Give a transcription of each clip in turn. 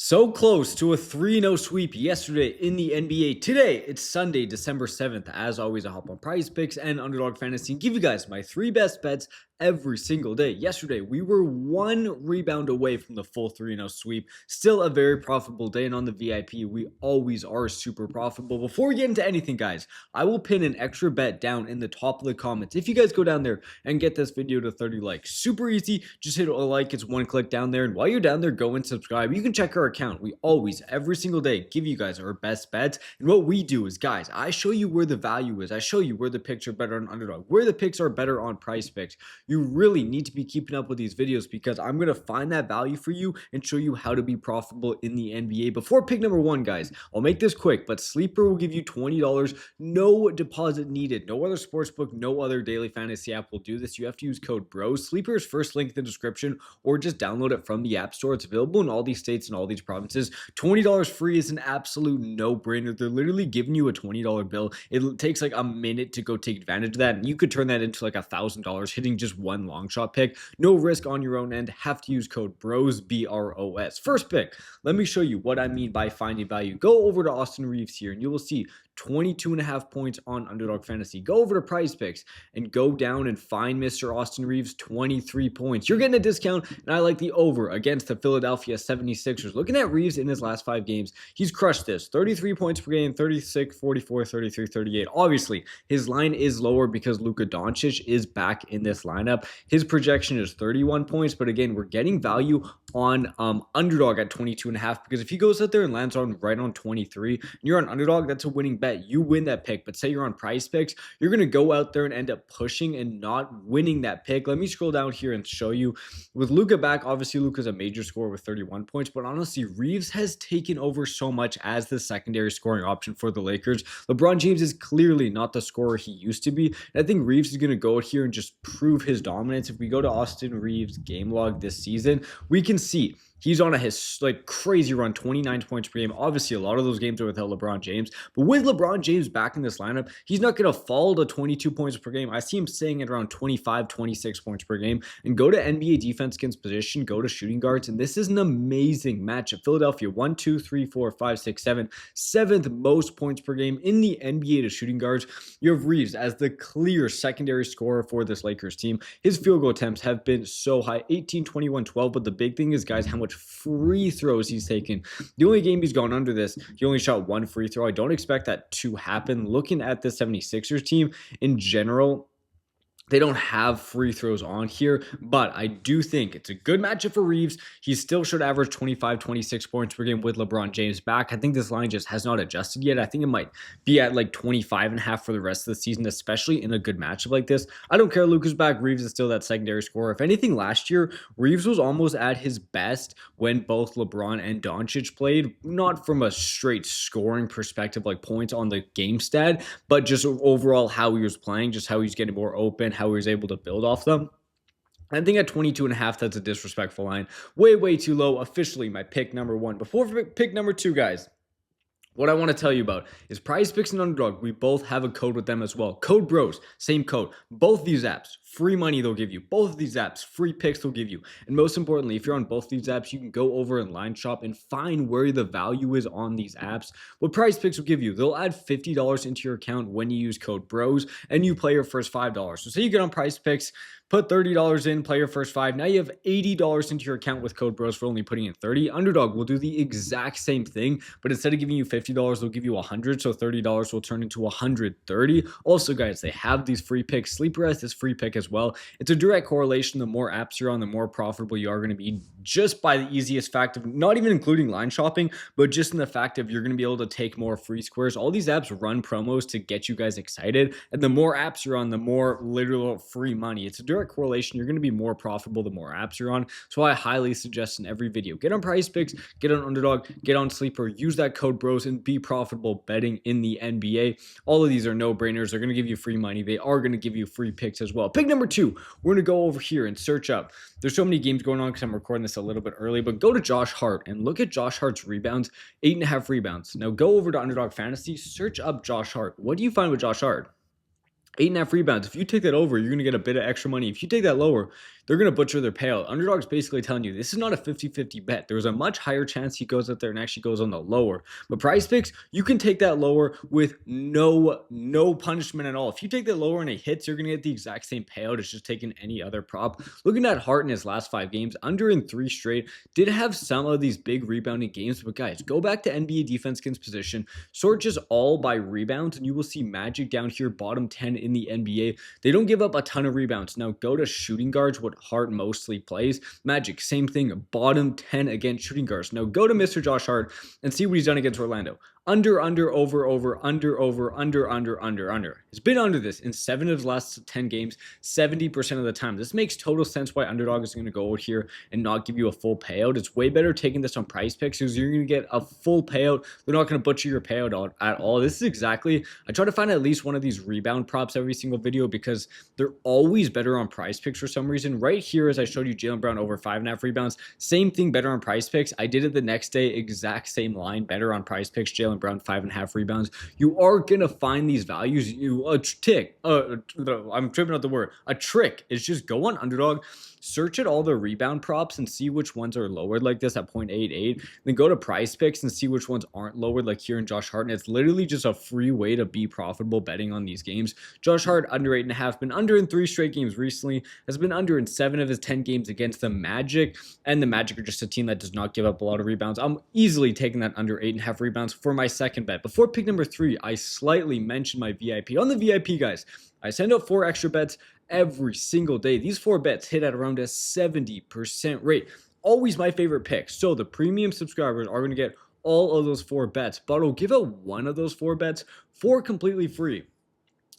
So close to a 3-0 sweep yesterday in the NBA. Today, it's Sunday, December 7th. As always, I hop on PrizePicks and Underdog Fantasy and give you guys my three best bets every single day. Yesterday, we were one rebound away from the full 3-0 sweep. Still a very profitable day, and on the VIP, we always are super profitable. Before we get into anything, guys, I will pin an extra bet down in the top of the comments. If you guys go down there and get this video to 30 likes, super easy. Just hit a like. It's one click down there, and while you're down there, go and subscribe. You can check our account. We always, every single day, give you guys our best bets. And what we do is, guys, I show you where the value is. I show you where the picks are better on Underdog, where the picks are better on PrizePicks. You really need to be keeping up with these videos because I'm going to find that value for you and show you how to be profitable in the NBA. Before pick number one, guys, I'll make this quick, but Sleeper will give you $20. No deposit needed. No other sportsbook, no other daily fantasy app will do this. You have to use code BROS. Sleeper is first link in the description, or just download it from the App Store. It's available in all these states and all these provinces. $20 free is an absolute no-brainer. They're literally giving you a $20 bill. It takes like a minute to go take advantage of that, and you could turn that into like $1,000 hitting just one long shot pick. No risk on your own end. Have to use code BROS, BROS. First pick, let me show you what I mean by finding value. Go over to Austin Reeves here, and you will see 22.5 points on Underdog Fantasy. Go over to PrizePicks and go down and find Mr. Austin Reeves, 23 points. You're getting a discount, and I like the over against the Philadelphia 76ers. Looking at Reeves in his last 5 games, he's crushed this. 33 points per game, 36, 44, 33, 38. Obviously, his line is lower because Luka Doncic is back in this lineup. His projection is 31 points, but again, we're getting value on Underdog at 22.5 because if he goes out there and lands on right on 23, and you're on Underdog, that's a winning bet. You win that pick. But say you're on PrizePicks, you're going to go out there and end up pushing and not winning that pick. Let me scroll down here and show you. With Luka back, obviously Luka's a major scorer with 31 points, but honestly, Reeves has taken over so much as the secondary scoring option for the Lakers. LeBron James is clearly not the scorer he used to be, and I think Reeves is going to go out here and just prove his dominance. If we go to Austin Reeves' game log this season, we can see he's on a crazy run, 29 points per game. Obviously, a lot of those games are without LeBron James. But with LeBron James back in this lineup, he's not going to fall to 22 points per game. I see him staying at around 25, 26 points per game. And go to NBA defense against position, go to shooting guards. And this is an amazing matchup. Philadelphia, 1, 2, 3, 4, 5, 6, 7. 7th most points per game in the NBA to shooting guards. You have Reeves as the clear secondary scorer for this Lakers team. His field goal attempts have been so high, 18, 21, 12. But the big thing is, guys, how much free throws he's taken. The only game he's gone under this, he only shot one free throw. I don't expect that to happen. Looking at the 76ers team in general, they don't have free throws on here, but I do think it's a good matchup for Reeves. He still should average 25, 26 points per game with LeBron James back. I think this line just has not adjusted yet. I think it might be at like 25.5 for the rest of the season, especially in a good matchup like this. I don't care. Luka's back. Reeves is still that secondary scorer. If anything, last year, Reeves was almost at his best when both LeBron and Doncic played, not from a straight scoring perspective, like points on the game stat, but just overall how he was playing, just how he was getting more open, how he was able to build off them. I think at 22.5, that's a disrespectful line. Way too low. Officially my pick number one. Before pick number two, guys, what I want to tell you about is PrizePicks and Underdog. We both have a code with them as well. Code BROS, same code. Both these apps, free money they'll give you. Both of these apps, free picks they'll give you. And most importantly, if you're on both these apps, you can go over and line shop and find where the value is on these apps. What PrizePicks will give you, they'll add $50 into your account when you use code BROS and you play your first $5. So say you get on PrizePicks, put $30 in, play your first 5. Now you have $80 into your account with code BROS for only putting in 30. Underdog will do the exact same thing, but instead of giving you $50, they'll give you 100. So $30 will turn into 130. Also, guys, they have these free picks. Sleeper has this free pick as well. It's a direct correlation. The more apps you're on, the more profitable you are going to be, just by the easiest fact of not even including line shopping, but just in the fact of you're going to be able to take more free squares. All these apps run promos to get you guys excited. And the more apps you're on, the more literal free money. It's a direct correlation. You're going to be more profitable the more apps you're on. So I highly suggest in every video, get on PrizePicks, get on Underdog, get on Sleeper, use that code BROS and be profitable betting in the NBA. All of these are no-brainers. They're going to give you free money. They are going to give you free picks as well. Pick number two, we're going to go over here and search up. There's so many games going on because I'm recording this a little bit early, but go to Josh Hart and look at Josh Hart's rebounds, 8.5 rebounds. Now go over to Underdog Fantasy, search up Josh Hart. What do you find with Josh Hart? 8.5 rebounds. If you take that over, you're going to get a bit of extra money. If you take that lower, they're going to butcher their payout. Underdog's basically telling you this is not a 50-50 bet. There's a much higher chance he goes out there and actually goes on the lower. But PrizePicks, you can take that lower with no punishment at all. If you take that lower and it hits, you're going to get the exact same payout as just taking any other prop. Looking at Hart in his last 5 games, under in 3 straight, did have some of these big rebounding games. But guys, go back to NBA defense against position, sort just all by rebounds, and you will see Magic down here, bottom 10 in the NBA. They don't give up a ton of rebounds. Now go to shooting guards, what Hart mostly plays. Magic, same thing, bottom 10 against shooting guards. Now go to Mr. Josh Hart and see what he's done against Orlando. Under, under. He's been under this in 7 of his last 10 games, 70% of the time. This makes total sense why Underdog is going to go out here and not give you a full payout. It's way better taking this on PrizePicks because you're going to get a full payout. They're not going to butcher your payout at all. This is exactly, I try to find at least one of these rebound props every single video because they're always better on PrizePicks for some reason. Right here, as I showed you, Jaylen Brown over 5.5 rebounds. Same thing, better on PrizePicks. I did it the next day, exact same line, better on PrizePicks. Jaylen Brown 5.5 rebounds. You are gonna find these values. I'm tripping out the word. A trick is just go on Underdog, search at all the rebound props and see which ones are lowered like this at 0.88. Then go to PrizePicks and see which ones aren't lowered like here in Josh Hart. And it's literally just a free way to be profitable betting on these games. Josh Hart under 8.5, been under in 3 straight games recently, has been under in 7 of his 10 games against the Magic. And the Magic are just a team that does not give up a lot of rebounds. I'm easily taking that under 8.5 rebounds for my second bet. Before pick number 3, I slightly mentioned my VIP. On the VIP, guys, I send out 4 extra bets every single day. These 4 bets hit at around a 70% rate. Always my favorite pick. So the premium subscribers are going to get all of those 4 bets, but I'll give out one of those 4 bets for completely free.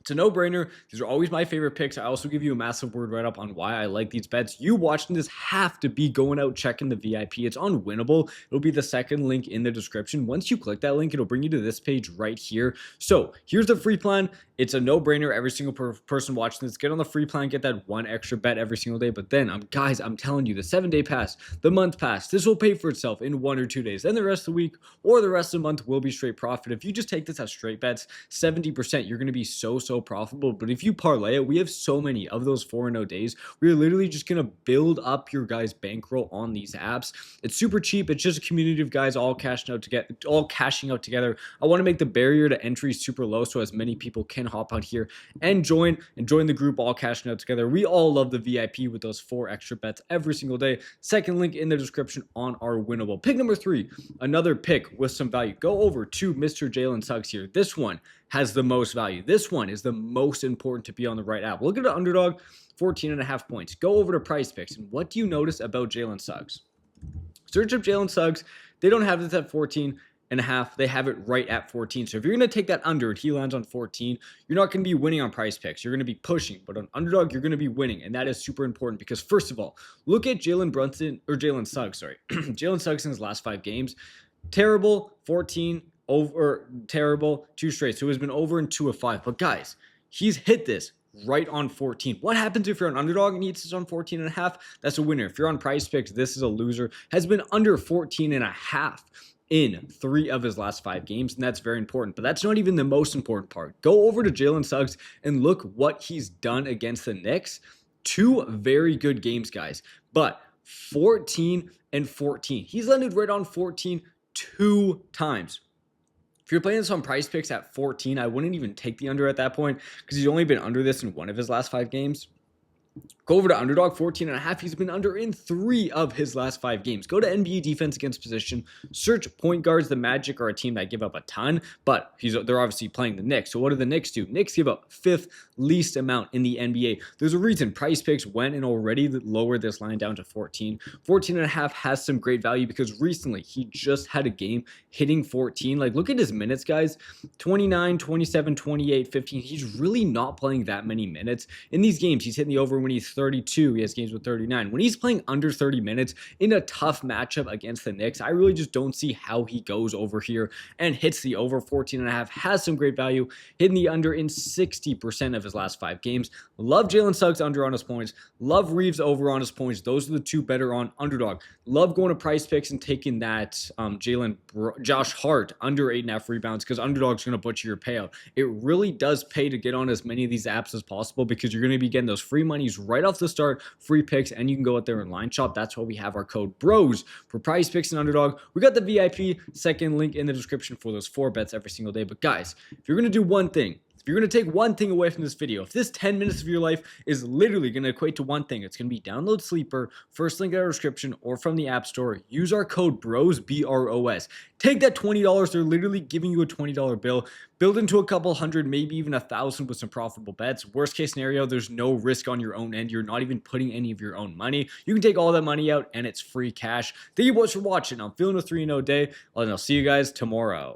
It's a no-brainer. These are always my favorite picks. I also give you a massive word write-up on why I like these bets. You watching this have to be going out checking the VIP. It's on Winible. It'll be the second link in the description. Once you click that link, it'll bring you to this page right here. So here's the free plan. It's a no-brainer. Every single person watching this, get on the free plan, get that 1 extra bet every single day. But then, guys, I'm telling you, the 7-day pass, the month pass, this will pay for itself in 1 or 2 days. Then the rest of the week or the rest of the month will be straight profit. If you just take this as straight bets, 70%, you're going to be so profitable. But if you parlay it, we have so many of those 4-0 days. We're literally just going to build up your guys' bankroll on these apps. It's super cheap. It's just a community of guys all cashing out together. I want to make the barrier to entry super low so as many people can hop on here and join the group, all cashing out together. We all love the VIP with those 4 extra bets every single day. Second link in the description on our Winnable. Pick number 3, another pick with some value. Go over to Mr. Jalen Suggs here. This one has the most value. This one is the most important to be on the right app. Look at the Underdog, 14.5 points. Go over to PrizePicks, and what do you notice about Jalen Suggs? Search up Jalen Suggs. They don't have this at 14.5. They have it right at 14. So if you're going to take that under and he lands on 14, you're not going to be winning on PrizePicks. You're going to be pushing. But on Underdog, you're going to be winning. And that is super important because, first of all, look at Jalen Suggs, Jalen Suggs in his last 5 games. Terrible, 14, over, terrible, 2 straight. So he's been over in 2 of 5. But guys, he's hit this right on 14. What happens if you're an Underdog and he hits this on 14.5? That's a winner. If you're on PrizePicks, this is a loser. Has been under 14.5 in 3 of his last 5 games, and that's very important. But that's not even the most important part. Go over to Jalen Suggs and look what he's done against the Knicks. 2 very good games, guys, but 14 and 14. He's landed right on 14 2 times. If you're playing this on PrizePicks at 14, I wouldn't even take the under at that point because he's only been under this in 1 of his last 5 games. Go over to Underdog, 14.5. He's been under in 3 of his last 5 games. Go to NBA defense against position. Search point guards. The Magic are a team that give up a ton, but they're obviously playing the Knicks. So what do the Knicks do? Knicks give up 5th least amount in the NBA. There's a reason PrizePicks went and already lowered this line down to 14. 14.5 has some great value because recently he just had a game hitting 14. Like, look at his minutes, guys. 29, 27, 28, 15. He's really not playing that many minutes. In these games, he's hitting the over when he's 32. He has games with 39. When he's playing under 30 minutes in a tough matchup against the Knicks, I really just don't see how he goes over here and hits the over. 14.5 has some great value, hitting the under in 60% of his last 5 games. Love Jalen Suggs under on his points. Love Reeves over on his points. Those are the 2 better on Underdog. Love going to PrizePicks and taking that Josh Hart under 8.5 rebounds because Underdog's going to butcher your payout. It really does pay to get on as many of these apps as possible because you're going to be getting those free monies plays right off the start, free picks, and you can go out there and line shop. That's why we have our code BROS for PrizePicks and Underdog. We got the VIP, second link in the description for those 4 bets every single day. But guys, if you're going to do one thing, if you're going to take one thing away from this video, if this 10 minutes of your life is literally going to equate to one thing, it's going to be download Sleeper, first link in our description, or from the App Store. Use our code BROS, B-R-O-S. Take that $20. They're literally giving you a $20 bill. Build into a couple hundred, maybe even 1,000 with some profitable bets. Worst case scenario, there's no risk on your own end. You're not even putting any of your own money. You can take all that money out, and it's free cash. Thank you boys for watching. I'm feeling a 3-0 day, and I'll see you guys tomorrow.